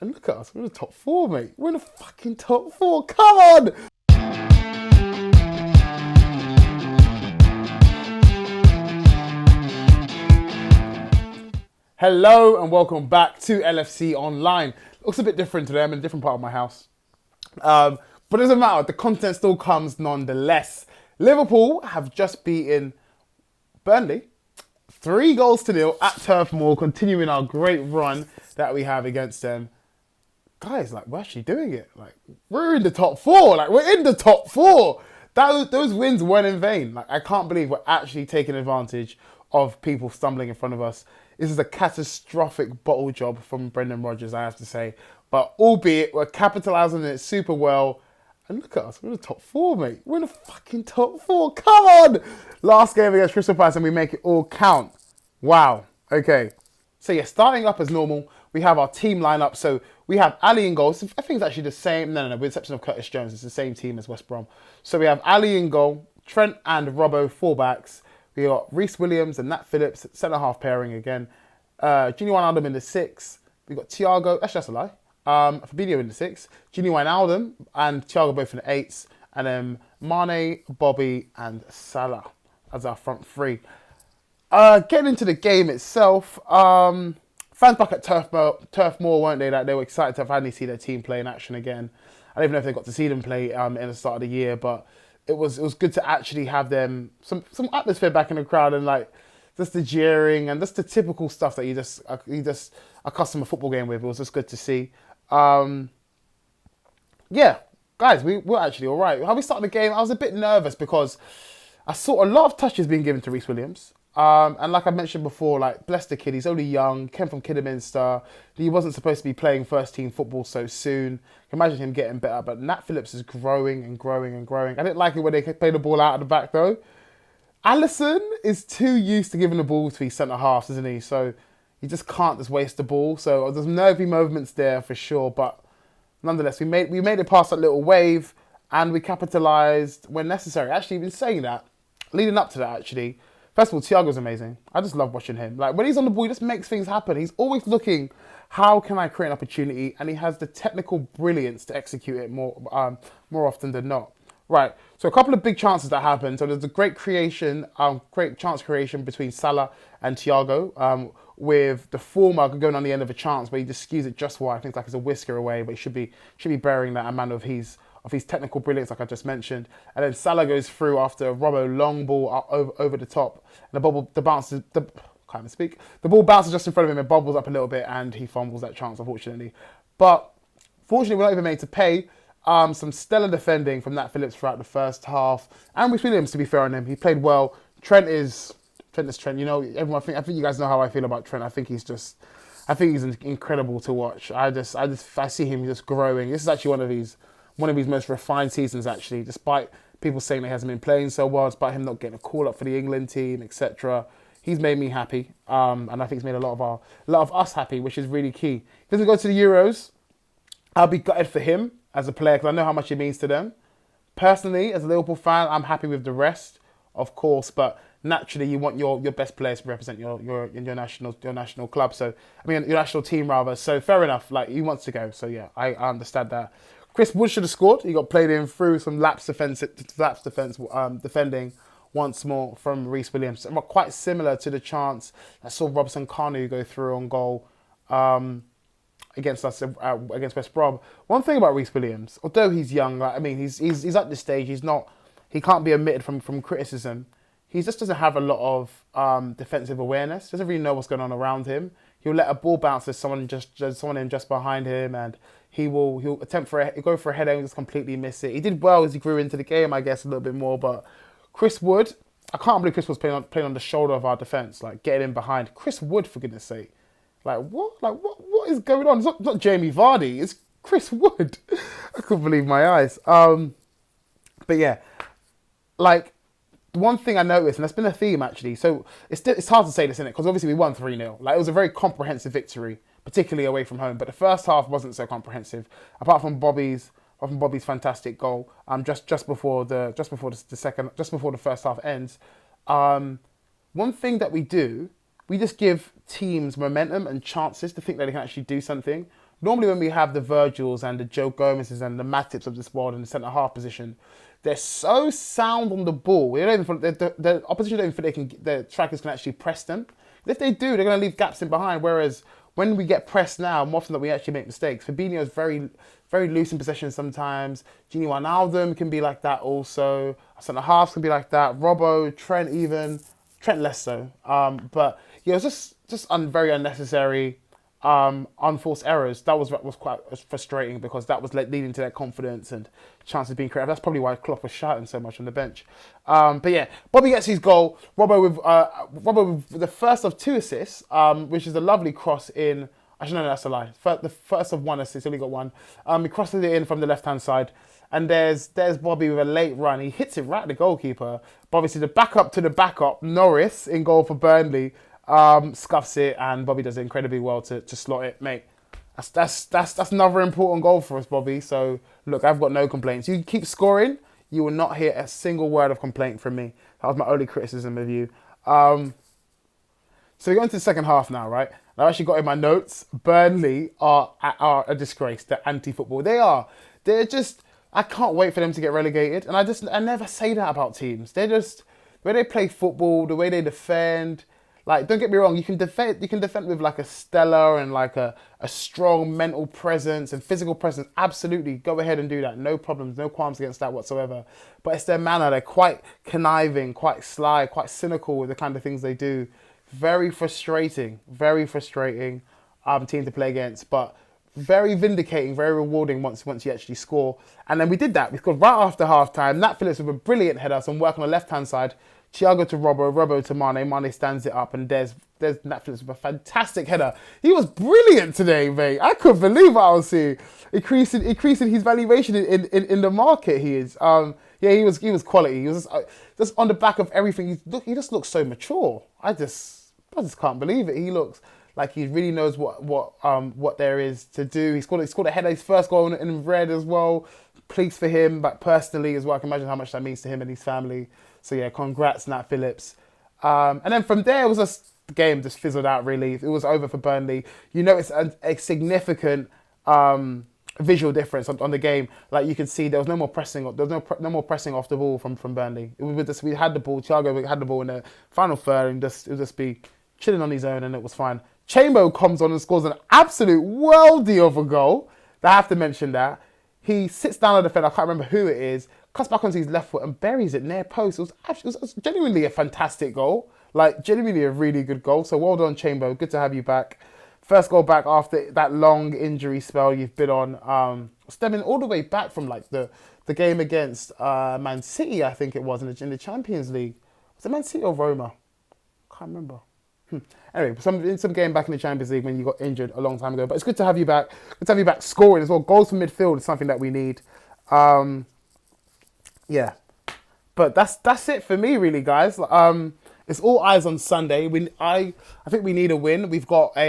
And look at us, we're in the top four, mate. We're in the fucking top four. Come on! Hello and welcome back to LFC Online. Looks a bit different today. I'm in a different part of my house. But it doesn't matter. The content still comes nonetheless. Liverpool have just beaten Burnley 3-0 at Turf Moor, continuing our great run that we have against them. Guys, like, we're actually doing it. Like, we're in the top four. Like, we're in the top four. Those wins weren't in vain. Like, I can't believe we're actually taking advantage of people stumbling in front of us. This is a catastrophic bottle job from Brendan Rodgers, I have to say. But albeit, we're capitalising on it super well. And look at us, we're in the top four, mate. We're in the fucking top four. Come on! Last game against Crystal Palace and we make it all count. Wow. Okay. So yeah, starting up as normal, we have our team lineup. So we have Ali in goal. So I think it's actually the same. No, with the exception of Curtis Jones, it's the same team as West Brom. So we have Ali in goal, Trent and Robbo fullbacks. We got Reece Williams and Nat Phillips, centre-half pairing again. Gini Wijnaldum in the 6. We got Thiago, actually that's a lie. Fabinho in the 6. Gini Wijnaldum and Thiago both in the 8s. And then Mane, Bobby and Salah as our front three. Getting into the game itself, fans back at Turf Moor, weren't they? Like, they were excited to finally see their team play in action again. I don't even know if they got to see them play in the start of the year, but it was good to actually have them some atmosphere back in the crowd and like just the jeering and just the typical stuff that you just accustom a football game with. It was just good to see. Yeah, guys, we're actually all right. How we started the game, I was a bit nervous because I saw a lot of touches being given to Reece Williams. And like I mentioned before, like, bless the kid, he's only young, came from Kidderminster. He wasn't supposed to be playing first team football so soon. Can imagine him getting better, but Nat Phillips is growing and growing and growing. I didn't like it when they play the ball out of the back though. Alisson is too used to giving the ball to his centre halves, isn't he? So you just can't just waste the ball. So there's nervy moments there for sure, but nonetheless, we made it past that little wave and we capitalised when necessary. Actually, been saying that, leading up to that actually. First of all, Thiago's amazing. I just love watching him. Like, when he's on the ball, he just makes things happen. He's always looking, how can I create an opportunity? And he has the technical brilliance to execute it more often than not. Right, so a couple of big chances that happened. So there's a great chance creation between Salah and Thiago, with the former going on the end of a chance, but he just skews it just wide. I think like it's a whisker away, but he should be bearing that amount of his technical brilliance, like I just mentioned. And then Salah goes through after a Robbo long ball over the top. And the ball bounces just in front of him and bubbles up a little bit and he fumbles that chance, unfortunately. But fortunately, we're not even made to pay. Some stellar defending from Nat Phillips throughout the first half. And Reece Williams, to be fair on him, he played well. Trent is Trent. You know, everyone. I think you guys know how I feel about Trent. I think he's incredible to watch. I see him just growing. This is actually one of his most refined seasons, actually, despite people saying that he hasn't been playing so well, despite him not getting a call up for the England team, etc. He's made me happy, and I think he's made a lot of us happy, which is really key. If he doesn't go to the Euros, I'll be gutted for him as a player because I know how much it means to them. Personally, as a Liverpool fan, I'm happy with the rest, of course, but naturally you want your best players to represent your national club. So your national team rather. So fair enough. Like, he wants to go. So yeah, I understand that. Chris Wood should have scored. He got played in through some lapse defending once more from Reece Williams. Quite similar to the chance I saw Robson Kanu go through on goal against us against West Brom. One thing about Reece Williams, although he's young, he's at this stage. He can't be omitted from criticism. He just doesn't have a lot of defensive awareness. Doesn't really know what's going on around him. He'll let a ball bounce to someone in just behind him, and he'll go for a header and just completely miss it. He did well as he grew into the game, I guess, a little bit more. But Chris Wood, I can't believe Chris was playing on the shoulder of our defence, like getting in behind. Chris Wood, for goodness sake. Like what? Like what is going on? It's not Jamie Vardy, it's Chris Wood. I couldn't believe my eyes. But yeah, like, one thing I noticed, and that's been a theme actually, so it's hard to say this, innit? Because obviously we won 3-0. Like, it was a very comprehensive victory, particularly away from home. But the first half wasn't so comprehensive, apart from Bobby's fantastic goal. Just before the first half ends. One thing that we do, we just give teams momentum and chances to think that they can actually do something. Normally when we have the Virgils and the Joe Gomez's and the Matips of this world in the centre-half position, they're so sound on the ball. They don't even, the opposition don't even think the strikers can actually press them. If they do, they're going to leave gaps in behind. Whereas when we get pressed now, more often than we actually make mistakes. Fabinho is very, very loose in possession sometimes. Gini Wijnaldum can be like that also. Centre halves can be like that. Robbo, Trent even. Trent less so. But yeah, it was just very unnecessary, unforced errors. That was quite frustrating because that was leading to their confidence and chances of being creative. That's probably why Klopp was shouting so much on the bench. But yeah, Bobby gets his goal. Robbo with the first of 2 assists, which is a lovely cross in. Actually, no, that's a lie. The first of 1 assist, he only got 1. He crosses it in from the left-hand side. And there's Bobby with a late run. He hits it right at the goalkeeper. But obviously, the backup to the backup, Norris, in goal for Burnley, scuffs it, and Bobby does it incredibly well to slot it. Mate, that's another important goal for us, Bobby. So, look, I've got no complaints. You keep scoring, you will not hear a single word of complaint from me. That was my only criticism of you. So we go into the second half now, right? I've actually got in my notes, Burnley are a disgrace. They're anti-football. They are. They're just... I can't wait for them to get relegated. And I never say that about teams. They're just... The way they play football, the way they defend... Like, don't get me wrong, you can defend with like a stellar and like a strong mental presence and physical presence. Absolutely, go ahead and do that. No problems, no qualms against that whatsoever. But it's their manner. They're quite conniving, quite sly, quite cynical with the kind of things they do. Very frustrating team to play against, but very vindicating, very rewarding once you actually score. And then we did that. We scored right after half-time. Nat Phillips with a brilliant header, some work on the left-hand side. Thiago to Robbo to Mane. Mane stands it up, and there's Nat Phillips with a fantastic header. He was brilliant today, mate. I couldn't believe what I was seeing. Increasing his valuation in the market. He is. Yeah, he was quality. He was just on the back of everything. He just looks so mature. I just can't believe it. He looks like he really knows what there is to do. He scored a header, his first goal in red as well. Pleased for him, but personally as well, I can imagine how much that means to him and his family. So yeah, congrats, Nat Phillips. And then from there, it was just the game just fizzled out. Really, it was over for Burnley. You notice a significant visual difference on the game. Like you could see, there was no more pressing. There was no more pressing off the ball from Burnley. We had the ball. Thiago had the ball in the final third, and it would just be chilling on his own, and it was fine. Chamberlain comes on and scores an absolute worldie of a goal. I have to mention that. He sits down on the defender, I can't remember who it is, cuts back onto his left foot and buries it near post. It was genuinely a fantastic goal. Like, genuinely a really good goal. So well done, Chamberlain. Good to have you back. First goal back after that long injury spell you've been on. Stemming all the way back from like the game against Man City, I think it was, in the Champions League. Was it Man City or Roma? Can't remember. Anyway, some game back in the Champions League when you got injured a long time ago. But it's good to have you back. Good to have you back scoring as well. Goals from midfield is something that we need. Yeah. But that's it for me, really, guys. It's all eyes on Sunday. I think we need a win. I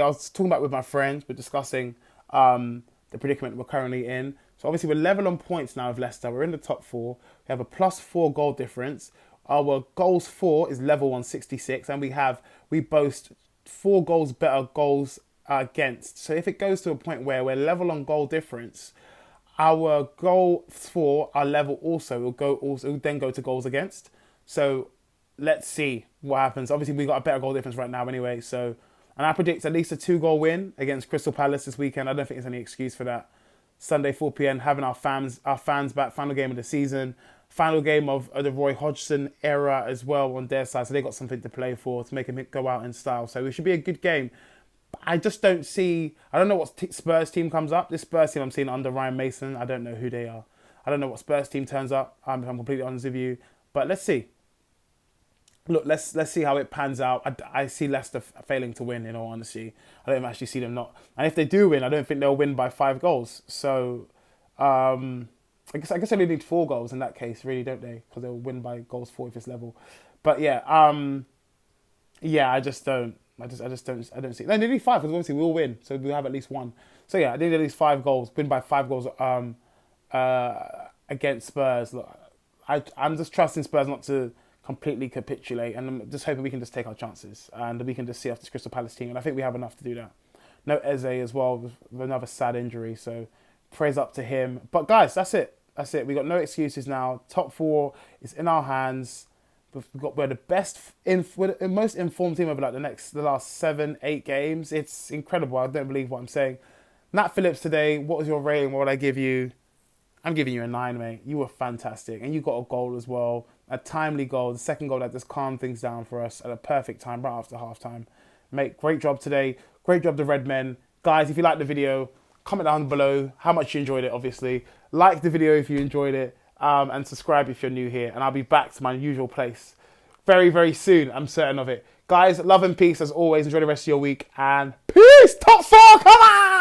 was talking about with my friends. We're discussing the predicament we're currently in. So obviously we're level on points now with Leicester. We're in the top 4. We have a +4 goal difference. Our goals for is level 166, and we boast 4 goals better goals against. So if it goes to a point where we're level on goal difference, our goals for are level also. It'll then go to goals against. So let's see what happens. Obviously, we got a better goal difference right now anyway. So, and I predict at least a 2-goal win against Crystal Palace this weekend. I don't think there's any excuse for that. Sunday 4 p.m. having our fans back. Final game of the season. Final game of the Roy Hodgson era as well on their side. So they got something to play for to make him go out in style. So it should be a good game. I just don't see... I don't know what Spurs team comes up. This Spurs team I'm seeing under Ryan Mason. I don't know who they are. I don't know what Spurs team turns up, if I'm completely honest with you. But let's see. Look, let's see how it pans out. I see Leicester failing to win, in all honesty. I don't actually see them not. And if they do win, I don't think they'll win by 5 goals. So... I guess they need 4 goals in that case, really, don't they? Because they'll win by goals 4 if it's level. But yeah, I just don't see. No, they need 5 because obviously we'll win, so we'll have at least 1. So yeah, I need at least 5 goals. Win by 5 goals against Spurs. Look, I'm just trusting Spurs not to completely capitulate, and I'm just hoping we can just take our chances and we can just see off this Crystal Palace team, and I think we have enough to do that. No Eze as well with another sad injury. So praise up to him. But guys, that's it. That's it. We got no excuses now. Top 4 is in our hands. We're the we're the most informed team over like the last 7-8 games. It's incredible. I don't believe what I'm saying. Nat Phillips today, what was your rating? What would I give you? I'm giving you a 9, mate. You were fantastic. And you got a goal as well. A timely goal. The second goal that just calmed things down for us at a perfect time, right after half-time. Mate, great job today. Great job, the Red Men. Guys, if you liked the video, comment down below how much you enjoyed it, obviously. Like the video if you enjoyed it. And subscribe if you're new here. And I'll be back to my usual place very, very soon. I'm certain of it. Guys, love and peace as always. Enjoy the rest of your week. And peace! Top 4, come on!